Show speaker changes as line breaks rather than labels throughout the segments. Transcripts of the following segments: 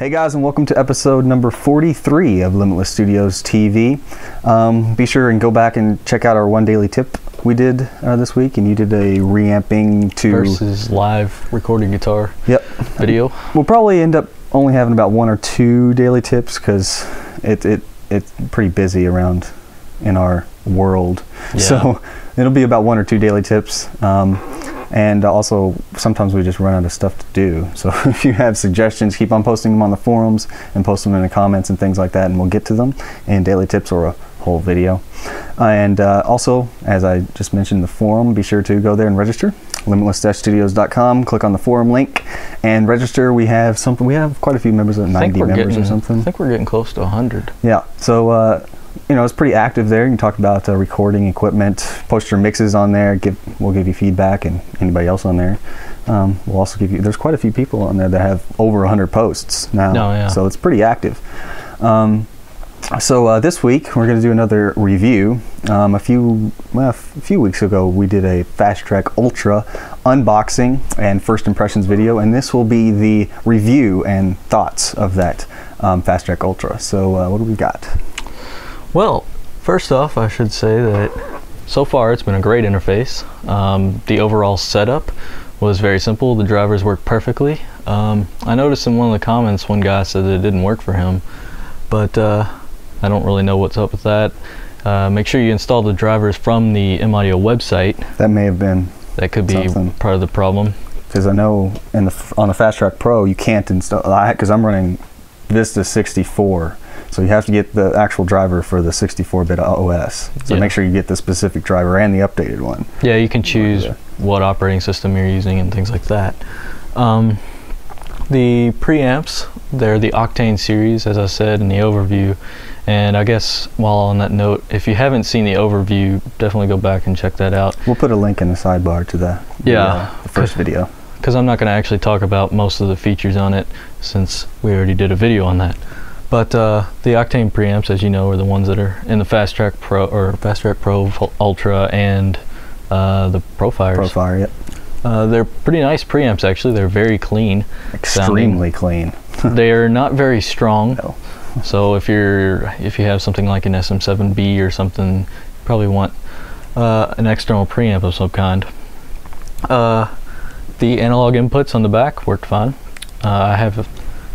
Hey guys, and welcome to episode number 43 of Limitless Studios TV. Be sure and go back and check out our one daily tip we did this week, and you did a reamping to
versus live recorded guitar video.
We'll probably end up only having about one or two daily tips because it's pretty busy around in our world. Yeah. So it'll be about one or two daily tips. And also, sometimes we just run out of stuff to do. So if you have suggestions, keep on posting them on the forums and post them in the comments and things like that, and we'll get to them in daily tips or a whole video. And also, as I just mentioned, the forum, be sure to go there and register. Limitless-studios.com, click on the forum link and register. We have quite a few members, 90 members or something.
I think we're getting close to 100.
Yeah, so you know, it's pretty active there. You can talk about recording equipment, post your mixes on there, we'll give you feedback, and anybody else on there. We'll also give you, there's quite a few people on there that have over 100 posts now, so it's pretty active. So this week we're going to do another review. A few weeks ago we did a Fast Track Ultra unboxing and first impressions video, and this will be the review and thoughts of that Fast Track Ultra. So what do we got?
Well, first off, I should say that so far it's been a great interface. The overall setup was very simple. The drivers work perfectly. I noticed in one of the comments one guy said that it didn't work for him, but I don't really know what's up with that. Make sure you install the drivers from the M-Audio website.
That may have been
That could be part of the problem.
Because I know on the Fast Track Pro you can't install, because I'm running Vista 64. So you have to get the actual driver for the 64-bit OS. So make sure you get the specific driver and the updated one. Yeah, you can choose
what operating system you're using and things like that. The preamps, they're the Octane series, as I said in the overview. And I guess while on that note, if you haven't seen the overview, definitely go back and check that out.
We'll put a link in the sidebar to the first video.
Because I'm not going to actually talk about most of the features on it, since we already did a video on that. But the Octane preamps, as you know, are the ones that are in the Fast Track Pro or Fast Track Pro Ultra and the Profires.
Profire, yep.
They're pretty nice preamps, actually. They're very clean.
Extremely clean.
They're not very strong.
No.
So if you have something like an SM7B or something, you probably want an external preamp of some kind. The analog inputs on the back worked fine.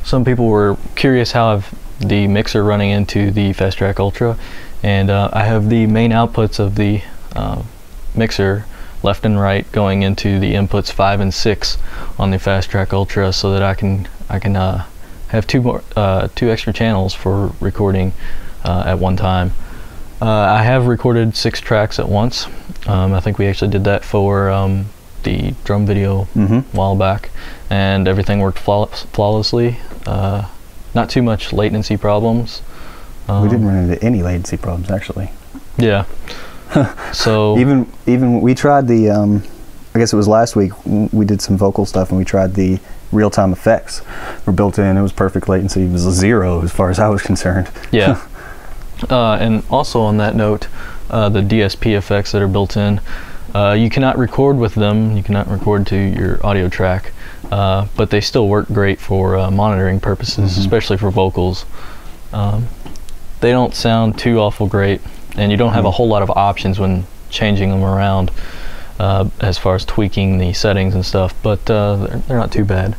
Some people were curious how I've the mixer running into the Fast Track Ultra, and I have the main outputs of the mixer left and right going into the inputs 5 and 6 on the Fast Track Ultra, so that I can have two extra channels for recording at one time. I have recorded 6 tracks at once. I think we actually did that for the drum video a while back, and everything worked flawlessly. Not too much latency problems.
We didn't run into any latency problems, actually.
Yeah. So
even we tried the I guess it was last week, we did some vocal stuff and we tried the real-time effects were built in. It was perfect latency. It was 0 as far as I was concerned.
Yeah. And also on that note, the DSP effects that are built in, you cannot record with them. You cannot record to your audio track, but they still work great for monitoring purposes, especially for vocals. They don't sound too awful great, and you don't have a whole lot of options when changing them around as far as tweaking the settings and stuff, but they're not too bad,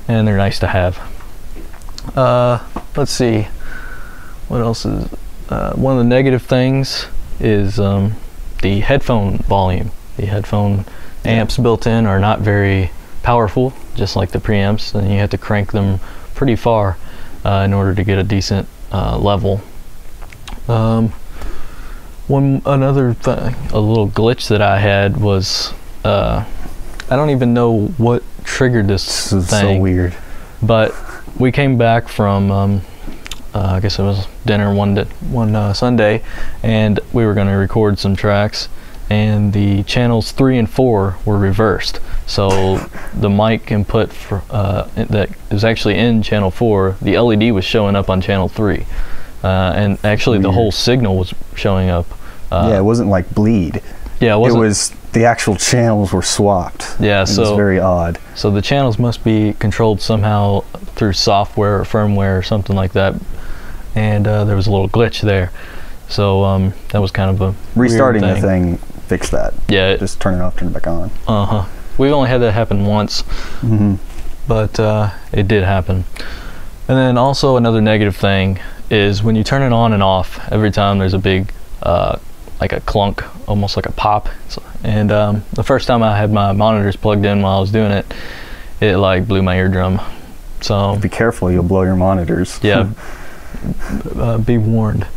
and they're nice to have. Let's see, what else is one of the negative things is the headphone volume. The headphone amps built in are not very powerful, just like the preamps, and you have to crank them pretty far in order to get a decent level. Another thing, a little glitch that I had was I don't even know what triggered this thing.
So weird.
But we came back from I guess it was dinner one Sunday, and we were going to record some tracks, and the channels 3 and 4 were reversed. So the mic input that was actually in channel 4, the LED was showing up on channel 3, and actually the whole signal was showing up.
Yeah, it wasn't like bleed.
Yeah, it wasn't.
It was the actual channels were swapped.
Yeah,
It
so
was very odd.
So the channels must be controlled somehow through software or firmware or something like that. And there was a little glitch there. So that was kind of a
Restarting
weird
the thing fixed that.
Yeah.
Just turn it off, turn it back on.
We've only had that happen once, but it did happen. And then also another negative thing is when you turn it on and off, every time there's a big, like a clunk, almost like a pop. And the first time I had my monitors plugged in while I was doing it, it like blew my eardrum. So
be careful, you'll blow your monitors.
Yeah, be warned.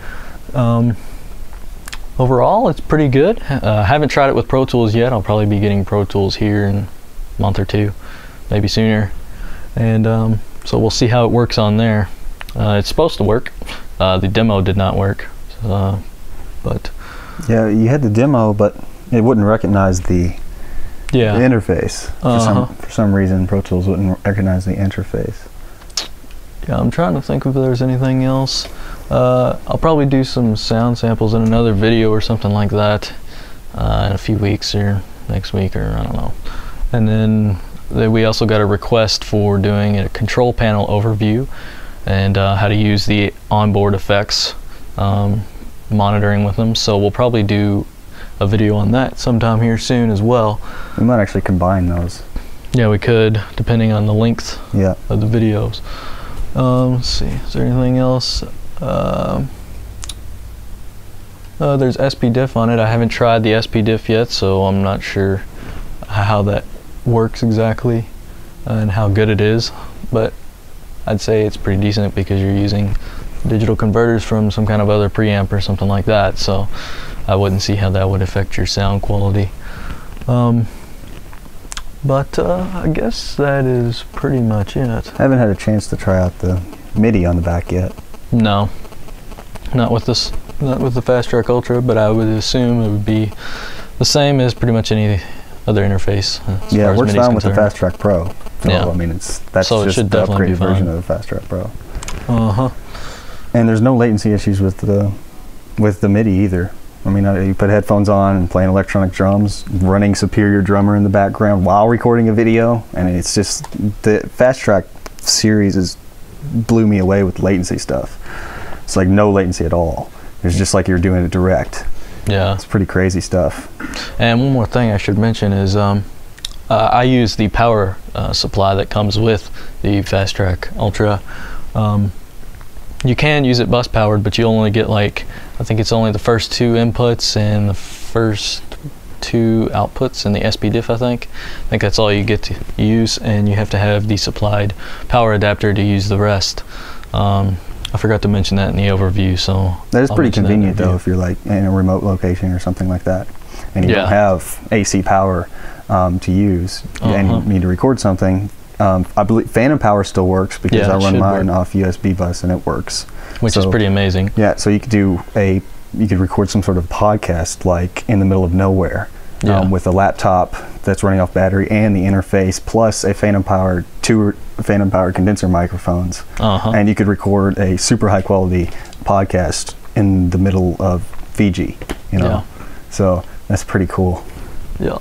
Overall, it's pretty good. I haven't tried it with Pro Tools yet. I'll probably be getting Pro Tools here in a month or two, maybe sooner. And so we'll see how it works on there. It's supposed to work. The demo did not work, but
yeah, you had the demo, but it wouldn't recognize the interface. For some reason, Pro Tools wouldn't recognize the interface.
Yeah, I'm trying to think if there's anything else. I'll probably do some sound samples in another video or something like that in a few weeks or next week, or I don't know. And then we also got a request for doing a control panel overview and how to use the onboard effects, monitoring with them. So we'll probably do a video on that sometime here soon as well.
We might actually combine those.
Yeah, we could, depending on the length of the videos. Let's see, is there anything else? There's SPDIF on it. I haven't tried the SPDIF yet, so I'm not sure how that works exactly and how good it is, but I'd say it's pretty decent because you're using digital converters from some kind of other preamp or something like that, so I wouldn't see how that would affect your sound quality. But I guess that is pretty much it.
I haven't had a chance to try out the MIDI on the back yet.
No, not with this, not with the Fast Track Ultra, but I would assume it would be the same as pretty much any other interface.
Yeah, it works fine with the Fast Track Pro.
Yeah,
I mean that's
so
just the upgraded version of the Fast Track Pro. And there's no latency issues with the MIDI either. I mean, you put headphones on and playing electronic drums, running Superior Drummer in the background while recording a video, and it's just, the Fast Track series blew me away with latency stuff. It's like no latency at all. It's just like you're doing it direct.
Yeah.
It's pretty crazy stuff.
And one more thing I should mention is I use the power supply that comes with the Fast Track Ultra. You can use it bus powered, but you only get like, I think it's only the first 2 inputs and the first 2 outputs in the SPDIF, I think that's all you get to use, and you have to have the supplied power adapter to use the rest. I forgot to mention that in the overview, so
that is pretty convenient though if you're like in a remote location or something like that and you don't have AC power to use and you need to record something. I believe Phantom Power still works because I run mine off USB bus and it works,
which is pretty amazing.
Yeah, so you could record some sort of podcast like in the middle of nowhere with a laptop that's running off battery and the interface plus a Phantom Power, 2 Phantom Power condenser microphones, and you could record a super high quality podcast in the middle of Fiji, you know. So that's pretty cool. Yeah.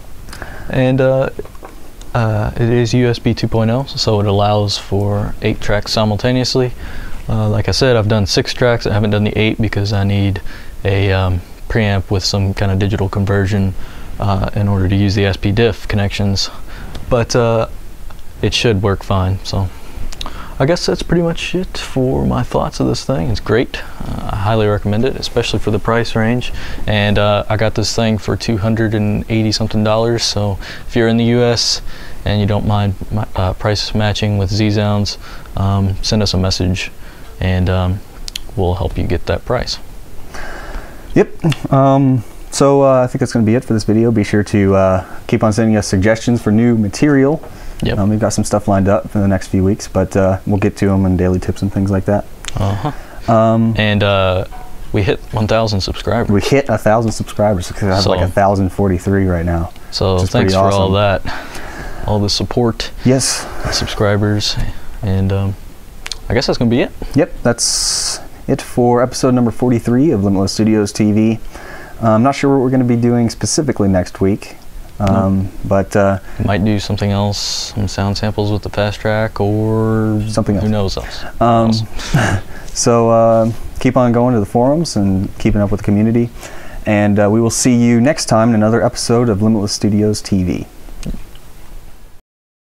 And it is USB 2.0, so it allows for 8 tracks simultaneously. Like I said, I've done 6 tracks. I haven't done the 8 because I need a preamp with some kind of digital conversion in order to use the SPDIF connections. But it should work fine. So I guess that's pretty much it for my thoughts of this thing. It's great. I highly recommend it, especially for the price range. And I got this thing for $280 something. So if you're in the US and you don't mind price matching with Z-Sounds, send us a message and we'll help you get that price.
Yep. So I think that's going to be it for this video. Be sure to keep on sending us suggestions for new material. Yep. We've got some stuff lined up for the next few weeks, but we'll get to them in daily tips and things like that.
And we hit 1,000 subscribers.
We hit 1,000 subscribers because I have like 1,043 right now.
So thanks for all that, all the support.
Yes.
Subscribers, and I guess that's gonna be it.
Yep, that's it for episode number 43 of Limitless Studios TV. I'm not sure what we're going to be doing specifically next week. But
might do something else, some sound samples with the Fast Track, or
something else.
Who knows else?
So keep on going to the forums and keeping up with the community. And we will see you next time in another episode of Limitless Studios TV.